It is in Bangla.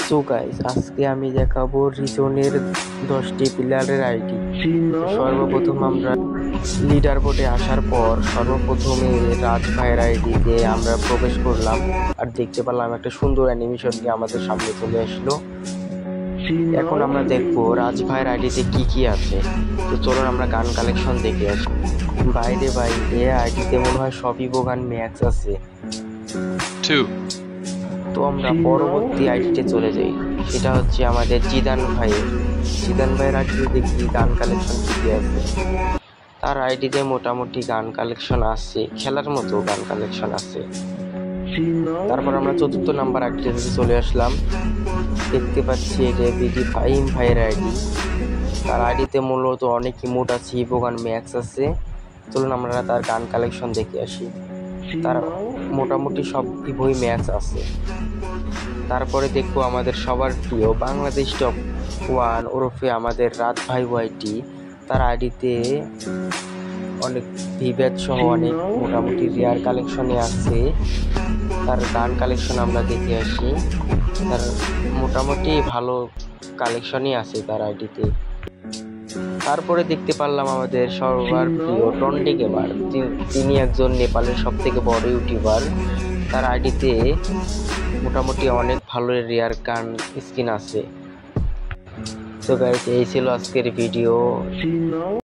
সো গাইস, আজকে আমি দেখাবো রিজনের 10টি প্লেয়ারের আইডি। সর্বপ্রথম আমরা লিডার বোর্ডে আসার পর সর্বপ্রথমে রাজ ভাইয়ের আইডিতে আমরা প্রবেশ করলাম আর দেখতে পেলাম একটা সুন্দর অ্যানিমেশন নিয়ে আমাদের সামনে চলে আসলো। এখন আমরা দেখবো রাজ ভাইয়ের আইডিতে কি কি আছে। তো চলুন আমরা গান কালেকশন দেখে আসি। বাইরে ভাই, এ আইডিতে মনে হয় সবই বোগান ম্যাক্স আছে। তো আমরা পরবর্তী আইডিতে চলে যাই, সেটা হচ্ছে আমাদের জিদান ভাইয়ের আইডিতে দেখি গান কালেকশন কি আছে। তার আইডিতে মোটামুটি গান কালেকশন আছে, খেলার মতো গান কালেকশন আছে। তারপর আমরা চতুর্থ নাম্বার আইডিতে চলে আসলাম, দেখতে পাচ্ছি এটা বিডি ফাহিম ভাইয়ের আইডি। তার আইডিতে মূলত অনেক ইমোট আছে, ইভোগান ম্যাক্স আছে। চলুন আমরা তার গান কালেকশন দেখে আসি। তার মোটামুটি সব ইভোই ম্যাক্স আছে। তারপরে দেখবো আমাদের সবার প্রিয় বাংলাদেশ টপ 1 ওরফে আমাদের রাত ভাই ওয়াইটি। তার আইডিতে অনেক ভিভেদ সহ অনেক মোটামুটি রেয়ার কালেকশনে আছে। তার গান কালেকশন আমরা দেখে আসি। তার মোটামুটি ভালো কালেকশনই আছে তার আইডিতে। তারপরে দেখতে পারলাম আমাদের সবার প্রিয় টন্ডে গেমার। তিনি একজন নেপালের সব থেকে বড় ইউটিউবার। তার আইডিতে মোটামুটি অনেক ভালো রেয়ার গান স্কিন আছে। তো গাইস, এই ছিল আজকের ভিডিও।